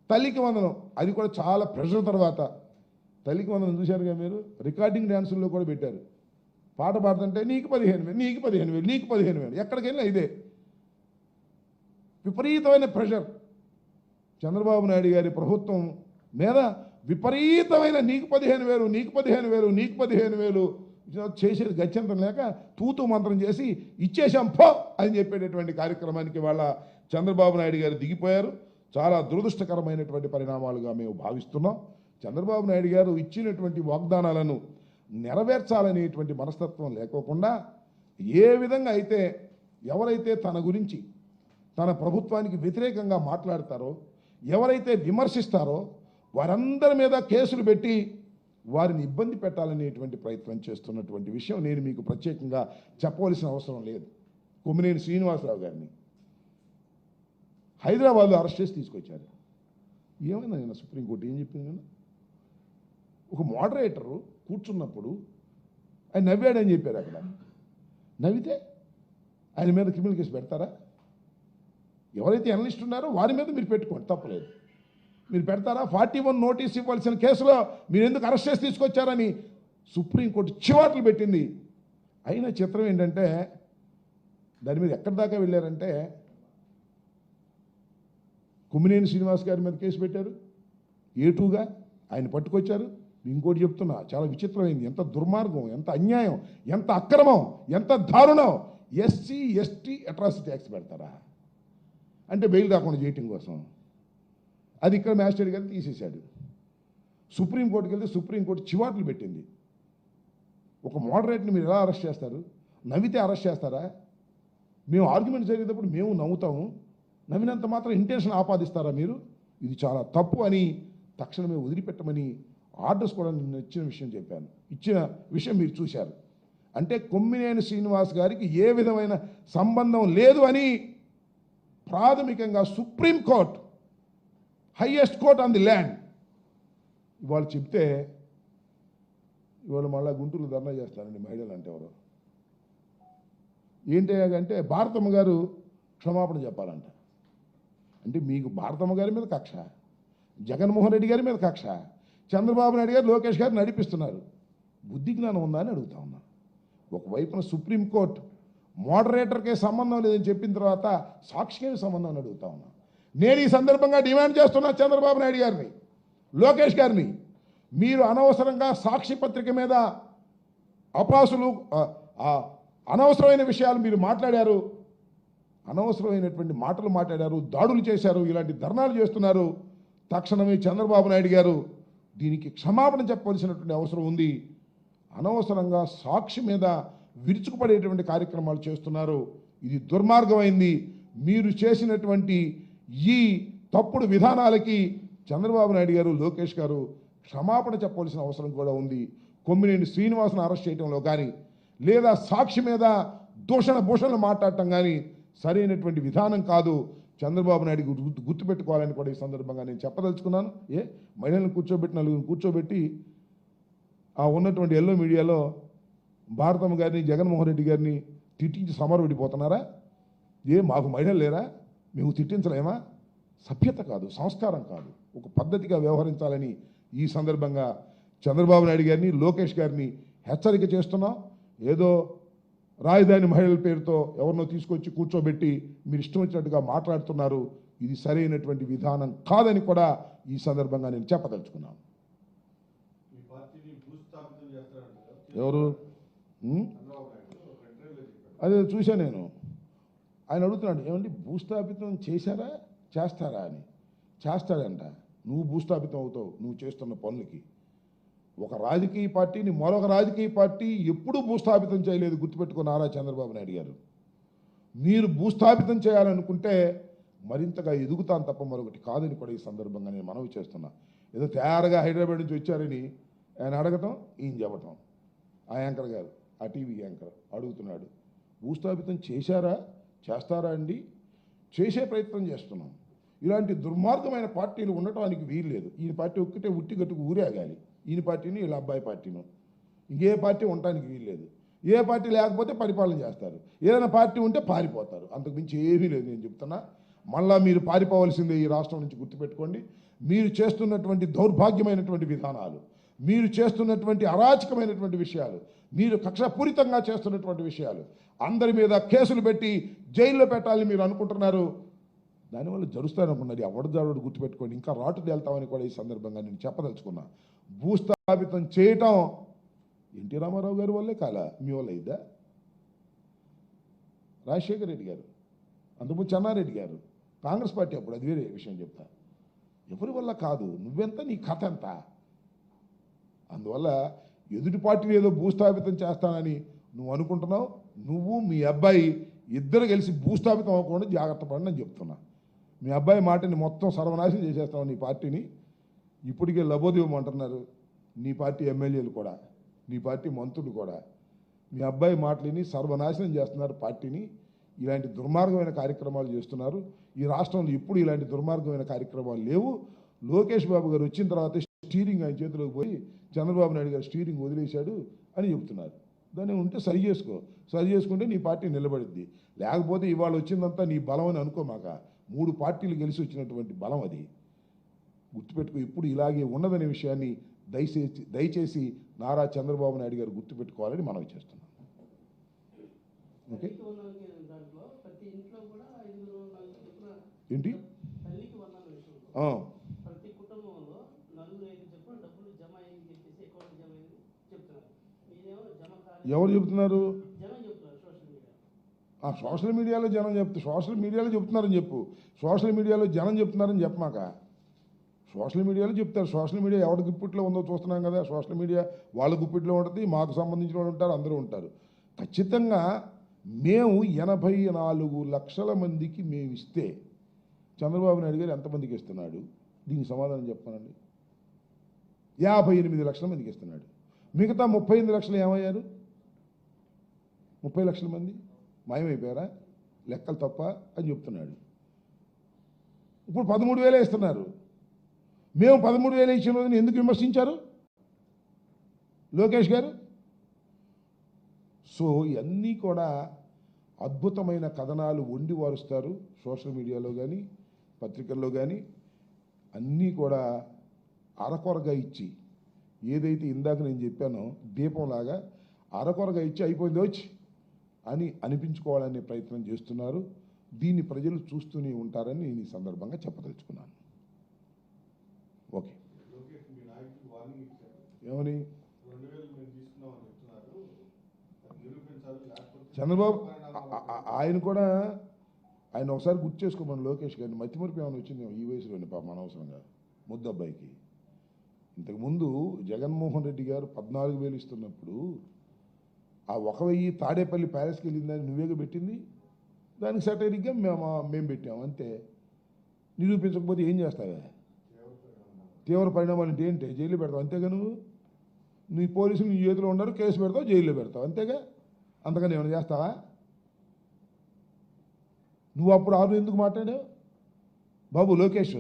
తల్లికి వందనం అది కూడా చాలా ప్రెషర్ తర్వాత తల్లికి వందనం చూశారుగా మీరు, రికార్డింగ్ డ్యాన్సుల్లో కూడా పెట్టారు. పాట పాడుతుంటే నీకు 15,000, నీకు 15,000, నీకు 15,000, ఎక్కడికి వెళ్ళినా ఇదే విపరీతమైన ప్రెషర్. చంద్రబాబు నాయుడు గారి ప్రభుత్వం మీద విపరీతమైన నీకు 15,000, నీకు 15,000, నీకు 15,000 చేసేది గత్యంతరం లేక తూతూ మంత్రం చేసి ఇచ్చేశాం పో అని చెప్పేటటువంటి కార్యక్రమానికి వాళ్ళ చంద్రబాబు నాయుడు గారు దిగిపోయారు. చాలా దురదృష్టకరమైనటువంటి పరిణామాలుగా మేము భావిస్తున్నాం. చంద్రబాబు నాయుడు గారు ఇచ్చినటువంటి వాగ్దానాలను నెరవేర్చాలనేటువంటి మనస్తత్వం లేకోకుండా ఏ విధంగా అయితే ఎవరైతే తన గురించి తన ప్రభుత్వానికి వ్యతిరేకంగా మాట్లాడతారో, ఎవరైతే విమర్శిస్తారో వారందరి మీద కేసులు పెట్టి వారిని ఇబ్బంది పెట్టాలనేటువంటి ప్రయత్నం చేస్తున్నటువంటి విషయం నేను మీకు ప్రత్యేకంగా చెప్పవలసిన అవసరం లేదు. కొమ్మినేని శ్రీనివాసరావు గారిని హైదరాబాద్లో అరెస్ట్ చేసి తీసుకొచ్చారు. ఏమైనా నేను సుప్రీంకోర్టు ఏం చెప్పింది? నేను ఒక మోడరేటరు కూర్చున్నప్పుడు ఆయన నవ్వాడని చెప్పారు. అక్కడ నవ్వితే ఆయన మీద క్రిమినల్ కేసు పెడతారా? ఎవరైతే అనలిస్ట్ ఉన్నారో వారి మీద మీరు పెట్టుకోండి, తప్పలేదు. మీరు పెడతారా? 41 నోటీస్ ఇవ్వాల్సిన కేసులో మీరు ఎందుకు అరెస్ట్ చేసి తీసుకొచ్చారని సుప్రీంకోర్టు చివాట్లు పెట్టింది. అయినా చిత్రం ఏంటంటే దాని మీద ఎక్కడి దాకా వెళ్ళారంటే కొమ్మినేని శ్రీనివాస్ గారి మీద కేసు పెట్టారు, ఏటుగా ఆయన పట్టుకొచ్చారు. ఇంకోటి చెప్తున్నా, చాలా విచిత్రమైంది. ఎంత దుర్మార్గం, ఎంత అన్యాయం, ఎంత అక్రమం, ఎంత దారుణం. ఎస్సీ ఎస్టీ అట్రాసిటీ యాక్ట్స్ పెడతారా అంటే బెయిల్ రాకుండా చేయటం కోసం. అది ఇక్కడ మ్యాజిస్ట్రేట్ గారు తీసేశాడు. సుప్రీంకోర్టుకి వెళ్తే సుప్రీంకోర్టు చివాట్లు పెట్టింది. ఒక మోడరేట్ని మీరు ఎలా అరెస్ట్ చేస్తారు? నవ్వితే అరెస్ట్ చేస్తారా? మేము ఆర్గ్యుమెంట్ జరిగేటప్పుడు మేము నవ్వుతాము, నవ్వినంత మాత్రం ఇంటెన్షన్ ఆపాదిస్తారా మీరు? ఇది చాలా తప్పు అని తక్షణమే వదిలిపెట్టమని ఆర్డర్స్ కూడా నిన్న ఇచ్చిన విషయం చెప్పాను. ఇచ్చిన విషయం మీరు చూశారు. అంటే కొమ్మినేని శ్రీనివాస్ గారికి ఏ విధమైన సంబంధం లేదు అని ప్రాథమికంగా supreme court, highest court on the land, ఇవాళ చెప్తే ఇవాళ మళ్ళీ గుంటూరులో ధర్నా చేస్తారండి మహిళలు. అంటే ఎవరు ఏంటంటే భారతమ్మ గారు క్షమాపణ చెప్పాలంట. అంటే మీకు భారతమ్మ గారి మీద కక్ష, జగన్మోహన్ రెడ్డి గారి మీద కక్ష, చంద్రబాబు నాయుడు గారు లోకేష్ గారు నడిపిస్తున్నారు. బుద్ధి జ్ఞానం ఉందా అని అడుగుతా ఉన్నా. ఒకవైపున సుప్రీంకోర్టు మోడరేటర్కే సంబంధం లేదని చెప్పిన తర్వాత సాక్షికే సంబంధం అని అడుగుతా ఉన్నా. నేను ఈ సందర్భంగా డిమాండ్ చేస్తున్నా చంద్రబాబు నాయుడు గారిని, లోకేష్ గారిని, మీరు అనవసరంగా సాక్షి పత్రిక మీద అపాసులు అనవసరమైన విషయాలు మీరు మాట్లాడారు, అనవసరమైనటువంటి మాటలు మాట్లాడారు, దాడులు చేశారు, ఇలాంటి ధర్నాలు చేస్తున్నారు. తక్షణమే చంద్రబాబు నాయుడు గారు దీనికి క్షమాపణ చెప్పవలసినటువంటి అవసరం ఉంది. అనవసరంగా సాక్షి మీద విరుచుకుపడేటువంటి కార్యక్రమాలు చేస్తున్నారు. ఇది దుర్మార్గమైంది. మీరు చేసినటువంటి ఈ తప్పుడు విధానాలకి చంద్రబాబు నాయుడు గారు, లోకేష్ గారు క్షమాపణ చెప్పవలసిన అవసరం కూడా ఉంది. కొమ్మినేని శ్రీనివాసను అరెస్ట్ చేయడంలో కానీ లేదా సాక్షి మీద దూషణ భూషణలు మాట్లాడటం కానీ సరైనటువంటి విధానం కాదు. చంద్రబాబు నాయుడు గుర్తుపెట్టుకోవాలని కూడా ఈ సందర్భంగా నేను చెప్పదలుచుకున్నాను. మహిళలను నలుగురిని కూర్చోబెట్టి ఆ ఉన్నటువంటి ఎల్లో మీడియాలో భారతమ్మ గారిని, జగన్మోహన్ రెడ్డి గారిని తిట్టించి సమరవిడిపోతున్నారా? మాకు మహిళలు లేరా? మేము తిట్టించలేమా? సభ్యత కాదు, సంస్కారం కాదు, ఒక పద్ధతిగా వ్యవహరించాలని ఈ సందర్భంగా చంద్రబాబు నాయుడు గారిని, లోకేష్ గారిని హెచ్చరిక చేస్తున్నాం. ఏదో రాజధాని మహిళల పేరుతో ఎవరినో తీసుకొచ్చి కూర్చోబెట్టి మీరు ఇష్టం వచ్చినట్టుగా మాట్లాడుతున్నారు. ఇది సరైనటువంటి విధానం కాదని కూడా ఈ సందర్భంగా నేను చెప్పదలుచుకున్నాను. ఎవరు అదే చూసా నేను. ఆయన అడుగుతున్నాడు, ఏమండి భూస్థాపితం చేశారా చేస్తారా అని. చేస్తాడంట. నువ్వు భూస్థాపితం అవుతావు నువ్వు చేస్తున్న పనులకి. ఒక రాజకీయ పార్టీని మరొక రాజకీయ పార్టీ ఎప్పుడూ భూస్థాపితం చేయలేదు, గుర్తుపెట్టుకున్నారా చంద్రబాబు నాయుడు గారు? మీరు భూస్థాపితం చేయాలనుకుంటే మరింతగా ఎదుగుతాను తప్ప మరొకటి కాదని కూడా ఈ సందర్భంగా నేను మనవి చేస్తున్నా. ఏదో తయారుగా హైదరాబాద్ నుంచి వచ్చారని ఆయన అడగటం, ఈయన చెప్పటం. ఆ యాంకర్ గారు, ఆ టీవీ యాంకర్ అడుగుతున్నాడు, భూస్థాపితం చేశారా చేస్తారా అండి? చేసే ప్రయత్నం చేస్తున్నాం. ఇలాంటి దుర్మార్గమైన పార్టీలు ఉండటానికి వీలు లేదు. ఈయన పార్టీ ఒక్కటే ఉట్టి గట్టుకు ఊరేగాలి. ఈయన పార్టీని వీళ్ళ అబ్బాయి పార్టీను, ఇంకే పార్టీ ఉండటానికి వీలు లేదు. ఏ పార్టీ లేకపోతే పరిపాలన చేస్తారు, ఏదైనా పార్టీ ఉంటే పారిపోతారు. అంతకు మించి ఏమీ లేదు. నేను చెప్తున్నా, మళ్ళా మీరు పారిపోవలసిందే ఈ రాష్ట్రం నుంచి. గుర్తుపెట్టుకోండి, మీరు చేస్తున్నటువంటి దౌర్భాగ్యమైనటువంటి విధానాలు, మీరు చేస్తున్నటువంటి అరాచకమైనటువంటి విషయాలు, మీరు కక్షపూరితంగా చేస్తున్నటువంటి విషయాలు, అందరి మీద కేసులు పెట్టి జైల్లో పెట్టాలని మీరు అనుకుంటున్నారు. దానివల్ల జరుస్తారనుకున్నది ఎవడు జరుడు గుర్తుపెట్టుకోండి. ఇంకా రాటు తేల్తామని కూడా ఈ సందర్భంగా నేను చెప్పదలుచుకున్నా. భూస్థాపితం చేయటం ఎన్టీ రామారావు గారి వల్లే కాల, మీ వల్ల ఇద్దా? రాజశేఖర రెడ్డి గారు, అంతకుముందు చెన్నారెడ్డి గారు, కాంగ్రెస్ పార్టీ అప్పుడు, అది వేరే విషయం చెప్తా. ఎవరి వల్ల కాదు, నువ్వెంత, నీ కథ ఎంత. అందువల్ల ఎదుటి పార్టీని ఏదో భూస్థాపితం చేస్తానని నువ్వు అనుకుంటున్నావు. నువ్వు మీ అబ్బాయి ఇద్దరు కలిసి భూస్థాపితం అవ్వకుండా జాగ్రత్త పడని నేను చెప్తున్నా. మీ అబ్బాయి మాటని మొత్తం సర్వనాశనం చేసేస్తావు నీ పార్టీని. ఇప్పటికే లబోదివ్వమంటున్నారు నీ పార్టీ ఎమ్మెల్యేలు కూడా, నీ పార్టీ మంత్రులు కూడా. మీ అబ్బాయి మాటలని సర్వనాశనం చేస్తున్నారు పార్టీని. ఇలాంటి దుర్మార్గమైన కార్యక్రమాలు చేస్తున్నారు. ఈ రాష్ట్రంలో ఇప్పుడు ఇలాంటి దుర్మార్గమైన కార్యక్రమాలు లేవు. లోకేష్ బాబు గారు వచ్చిన తర్వాత స్టీరింగ్ ఆయన చేతిలోకి పోయి చంద్రబాబు నాయుడు గారు స్టీరింగ్ వదిలేశాడు అని చెప్తున్నారు. దాన్ని ఉంటే సరి చేసుకో, సరి చేసుకుంటే నీ పార్టీ నిలబడిద్ది. లేకపోతే ఇవాళ వచ్చిందంతా నీ బలం అని అనుకోమాక. 3 పార్టీలు గెలిచి వచ్చినటువంటి బలం అది. గుర్తుపెట్టుకో, ఇప్పుడు ఇలాగే ఉన్నదనే విషయాన్ని దయచేసి నారా చంద్రబాబు నాయుడు గారు గుర్తుపెట్టుకోవాలని మనవి చేస్తున్నాం. ఓకే, ఏంటి ఎవరు చెబుతున్నారు? సోషల్ మీడియాలో జనం సోషల్ మీడియాలో చెప్తున్నారని చెప్పు. సోషల్ మీడియాలో జనం చెప్తున్నారని చెప్పమాక. సోషల్ మీడియాలో చెప్తారు. సోషల్ మీడియా ఎవరి గుప్పిట్లో ఉందో చూస్తున్నాం కదా. సోషల్ మీడియా వాళ్ళ గుప్పిట్లో ఉంటుంది, మాకు సంబంధించిన వాళ్ళు ఉంటారు, అందరూ ఉంటారు. ఖచ్చితంగా మేము 84 లక్షల మందికి మేము ఇస్తే చంద్రబాబు నాయుడు గారు ఎంతమందికి ఇస్తున్నాడు? దీనికి సమాధానం చెప్పానండి. 58 లక్షల మందికి ఇస్తున్నాడు. మిగతా 38 లక్షలు ఏమయ్యారు? 30 లక్షల మంది మాయమైపోయారా? లెక్కలు తప్ప అని చెప్తున్నాడు. ఇప్పుడు 13,000 ఇస్తున్నారు. మేము 13,000 ఇచ్చిన రోజున ఎందుకు విమర్శించారు లోకేష్ గారు? సో ఇవన్నీ కూడా అద్భుతమైన కథనాలు వండి వారుస్తారు సోషల్ మీడియాలో కానీ పత్రికల్లో కానీ. అన్నీ కూడా అరకొరగా ఇచ్చి, ఏదైతే ఇందాక నేను చెప్పానో దీపంలాగా అరకొరగా ఇచ్చి అయిపోయింది వచ్చి అని అనిపించుకోవాలనే ప్రయత్నం చేస్తున్నారు. దీన్ని ప్రజలు చూస్తూనే ఉంటారని నేను ఈ సందర్భంగా చెప్పదలుచుకున్నాను. ఓకే, ఏమని చంద్రబాబు ఆయన కూడా ఆయన ఒకసారి గుర్తు చేసుకోమని లోకేష్ గారిని. మతిమరుపు ఏమైనా వచ్చింది ఈ వయసులోనే పాపం అనవసరంగా ముద్దబ్బాయికి. ఇంతకుముందు జగన్మోహన్ రెడ్డి గారు 14,000 ఇస్తున్నప్పుడు ఆ 1,000 తాడేపల్లి ప్యాలెస్కి వెళ్ళిందని నువ్వేగా పెట్టింది. దానికి సటైరిక్గా మేము పెట్టాము అంతే. నిరూపించకపోతే ఏం చేస్తావే? తీవ్ర పరిణామాలు అంటే ఏంటి? జైల్లో పెడతావు అంతేగా. నువ్వు నీ పోలీసులు నీ చేతిలో ఉన్నారు, కేసు పెడతావు, జైల్లో పెడతావు అంతేగా. అంతకని ఏమైనా చేస్తావా? నువ్వు అప్పుడు ఎందుకు మాట్లాడావు బాబు లోకేష్?